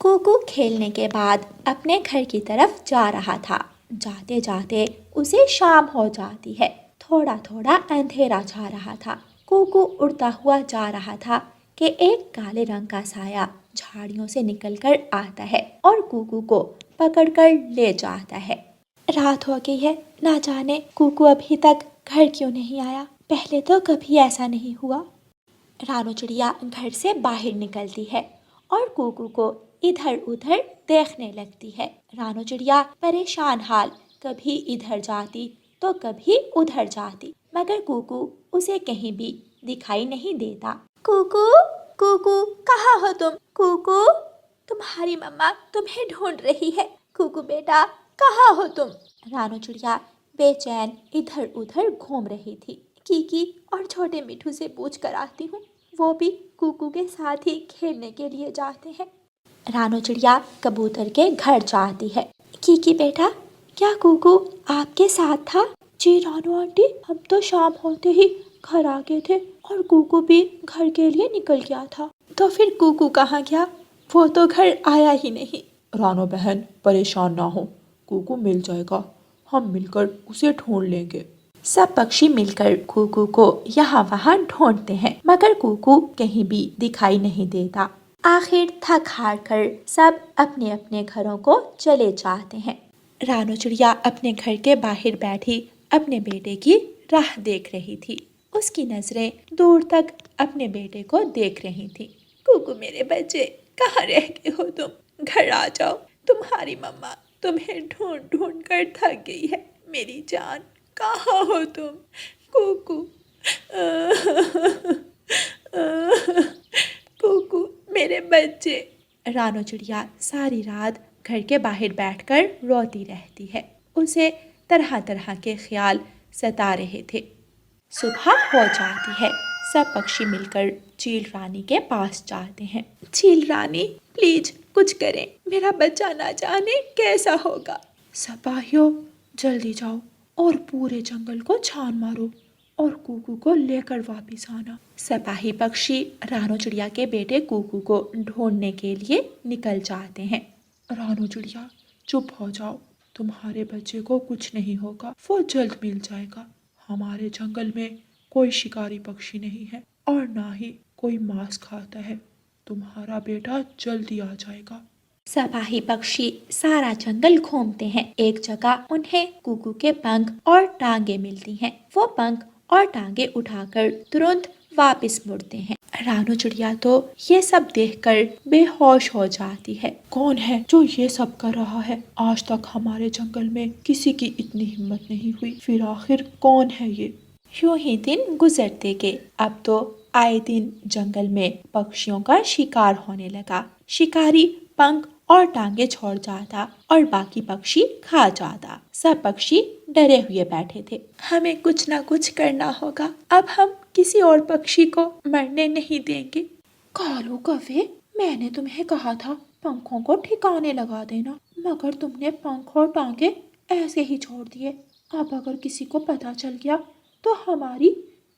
Cocoa खेलने के बाद अपने घर की तरफ जा रहा था। जाते जाते उसे शाम हो जाती है। थोड़ा थोड़ा अंधेरा छा रहा था। कोको उड़ता हुआ जा रहा था कि एक काले रंग का साया झाड़ियों से निकलकर आता है और कुकू को पकड़कर ले जाता है। रात हो गई है, ना जाने कुकू अभी तक घर क्यों नहीं आया। पहले तो कभी ऐसा नहीं हुआ। रानो चिड़िया घर से बाहर निकलती है और कुकू को इधर उधर देखने लगती है। रानो चिड़िया परेशान हाल कभी इधर जाती तो कभी उधर जाती, मगर कुकू उसे कहीं भी दिखाई नहीं देता। कुकू, कुकू, कहाँ हो तुम? कुकू, तुम्हारी मम्मा तुम्हें ढूंढ रही है। कुकू बेटा, कहाँ हो तुम? रानो चिड़िया बेचैन इधर उधर घूम रही थी। कीकी और छोटे मिठू से पूछ कर आती हूँ, वो भी कुकू के साथ ही खेलने के लिए जाते हैं। रानो चिड़िया कबूतर के घर जाती है। कीकी बेटा, क्या कुकू आपके साथ था? जी रानो आंटी, हम तो शाम होते ही घर आ गए थे और कुकू भी घर के लिए निकल गया था। तो फिर कुकू कहाँ गया? वो तो घर आया ही नहीं। रानो बहन, परेशान ना हो, कुकू मिल जाएगा, हम मिलकर उसे ढूंढ लेंगे। सब पक्षी मिलकर कुकू को यहाँ वहाँ ढूंढते हैं, मगर कुकू कहीं भी दिखाई नहीं देता। आखिर थक हार कर सब अपने अपने घरों को चले जाते हैं। रानो चिड़िया अपने घर के बाहर बैठी अपने बेटे की राह देख रही थी। उसकी नजरें दूर तक अपने बेटे को देख रही थी। कुकू मेरे बच्चे, कहाँ रह गए हो तुम? घर आ जाओ, तुम्हारी मम्मा तुम्हें ढूंढ ढूंढ कर थक गई है। मेरी जान, कहाँ हो तुम? कुकू, कुकू मेरे बच्चे। रानो चिड़िया सारी रात घर के बाहर बैठकर रोती रहती है। उसे तरह तरह के ख्याल सता रहे थे। सुबह हो जाती है। सब पक्षी मिलकर चील रानी के पास जाते हैं। चील रानी, प्लीज कुछ करें, मेरा बच्चा ना जाने कैसा होगा। सिपाहियों, जल्दी जाओ और पूरे जंगल को छान मारो और कुकू को लेकर वापस आना। सिपाही पक्षी रानो चिड़िया के बेटे कुकू को ढूंढने के लिए निकल जाते हैं। रानो चिड़िया, चुप हो जाओ, तुम्हारे बच्चे को कुछ नहीं होगा, वो जल्द मिल जाएगा। हमारे जंगल में कोई शिकारी पक्षी नहीं है और ना ही कोई मांस खाता है। तुम्हारा बेटा जल्दी आ जाएगा। सिपाही पक्षी सारा जंगल घूमते हैं। एक जगह उन्हें कुकू के पंख और टांगे मिलती हैं। वो पंख और टांगे उठाकर तुरंत वापस मुड़ते हैं। रानो चिड़िया तो ये सब देखकर बेहोश हो जाती है। कौन है जो ये सब कर रहा है? आज तक हमारे जंगल में किसी की इतनी हिम्मत नहीं हुई, फिर आखिर कौन है ये? यूं ही दिन गुजरते गए। अब तो आए दिन जंगल में पक्षियों का शिकार होने लगा। शिकारी पंख और टांगे छोड़ जाता और बाकी पक्षी खा जाता। सब पक्षी डरे हुए बैठे थे। हमें कुछ ना कुछ करना होगा, अब हम किसी और पक्षी को मरने नहीं देंगे। कालू कौवे, मैंने तुम्हें कहा था पंखों को ठिकाने लगा देना, मगर तुमने पंख और टांगे ऐसे ही छोड़ दिए। अब अगर किसी को पता चल गया तो हमारी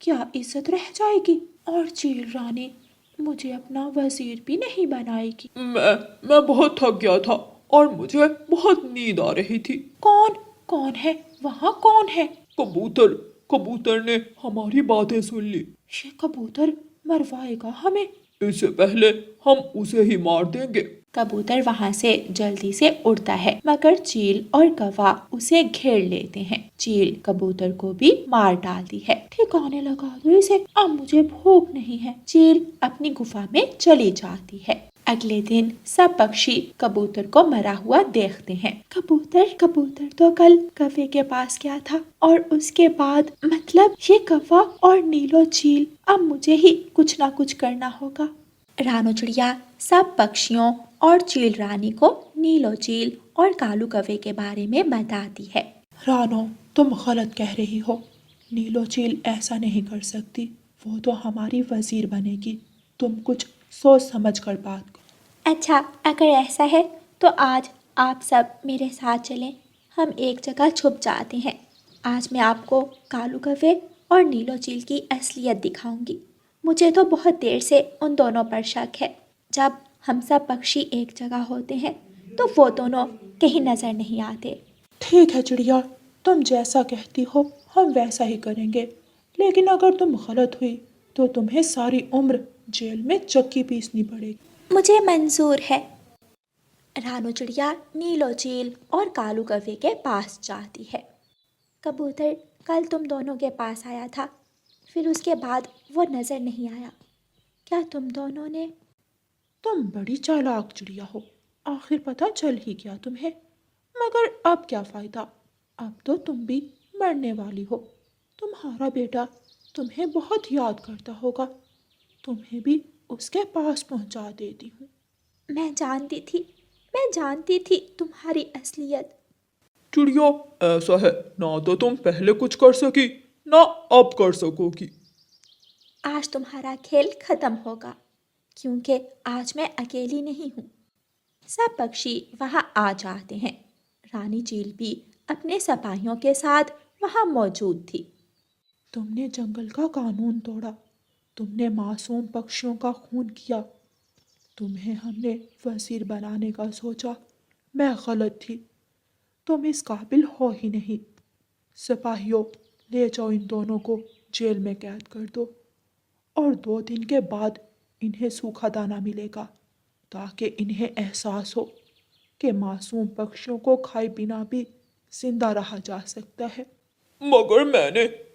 क्या इज्जत रह जाएगी? और चील रानी मुझे अपना वजीर भी नहीं बनाएगी। मैं बहुत थक गया था और मुझे बहुत नींद आ रही थी। कौन कौन है वहाँ? कौन है? कबूतर, कबूतर ने हमारी बातें सुन ली। ये कबूतर मरवाएगा हमें। इससे पहले हम उसे ही मार देंगे। कबूतर वहाँ से जल्दी से उड़ता है, मगर चील और कौवा उसे घेर लेते हैं। चील कबूतर को भी मार डालती है। ठिकाने लगा दो इसे, अब मुझे भूख नहीं है। चील अपनी गुफा में चली जाती है। अगले दिन सब पक्षी कबूतर को मरा हुआ देखते हैं। कबूतर, कबूतर तो कल कौवे के पास गया था और उसके बाद, मतलब ये कौवा और नीलो चील, अब मुझे ही कुछ ना कुछ करना होगा। रानो चिड़िया सब पक्षियों और चील रानी को नीलो चील और कालू कौवे के बारे में बताती है। रानो, तुम गलत कह रही हो। नीलो चील ऐसा नहीं कर सकती, वो तो हमारी वजीर बनेगी। तुम कुछ सोच समझ कर बात करो। अच्छा, अगर ऐसा है तो आज आप सब मेरे साथ चलें। हम एक जगह छुप जाते हैं। आज मैं आपको कालू कौवे और नीलो चील की असलियत दिखाऊंगी। मुझे तो बहुत देर से उन दोनों पर शक है। जब ہم سب پکشی ایک جگہ ہوتے ہیں تو وہ دونوں کہیں نظر نہیں آتے۔ ٹھیک ہے چڑیا، تم جیسا کہتی ہو ہم ویسا ہی کریں گے، لیکن اگر تم غلط ہوئی تو تمہیں ساری عمر جیل میں چکی پیسنی پڑے گی۔ مجھے منظور ہے۔ رانو چڑیا نیلو چیل اور کالو کوے کے پاس جاتی ہے۔ کبوتر کل تم دونوں کے پاس آیا تھا، پھر اس کے بعد وہ نظر نہیں آیا، کیا تم دونوں نے؟ تم بڑی چالاک چڑیا ہو، آخر پتہ چل ہی گیا تمہیں، مگر اب کیا فائدہ، اب تو تم بھی مرنے والی ہو، تمہارا بیٹا تمہیں بہت یاد کرتا ہوگا، تمہیں بھی اس کے پاس پہنچا دیتی ہوں۔ میں جانتی تھی تمہاری اصلیت۔ چڑیا ایسا ہے، نہ تو تم پہلے کچھ کر سکی نہ اب کر سکو گی۔ آج تمہارا کھیل ختم ہوگا کیونکہ آج میں اکیلی نہیں ہوں۔ سب پکشی وہاں آ جاتے ہیں۔ رانی چیل بھی اپنے سپاہیوں کے ساتھ وہاں موجود تھی۔ تم نے جنگل کا قانون توڑا، تم نے معصوم پکشیوں کا خون کیا، تمہیں ہم نے وزیر بنانے کا سوچا، میں غلط تھی، تم اس قابل ہو ہی نہیں۔ سپاہیوں، لے جاؤ ان دونوں کو جیل میں قید کر دو، اور 2 دن کے بعد انہیں سوکھا دانہ ملے گا تاکہ انہیں احساس ہو کہ معصوم پکشیوں کو کھائے بنا بھی زندہ رہا جا سکتا ہے۔ مگر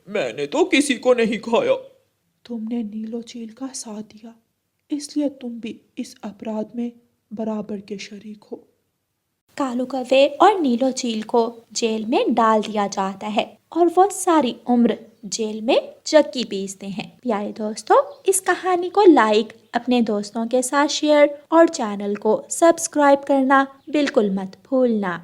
میں نے تو کسی کو نہیں کھایا۔ تم نے نیلو چیل کا ساتھ دیا، اس لیے تم بھی اس اپرادھ میں برابر کے شریک ہو۔ کالو کوے اور نیلو چیل کو جیل میں ڈال دیا جاتا ہے اور وہ ساری عمر جیل میں چکی پیستے ہیں۔ پیارے دوستو، اس کہانی کو لائک، اپنے دوستوں کے ساتھ شیئر اور چینل کو سبسکرائب کرنا بالکل مت بھولنا۔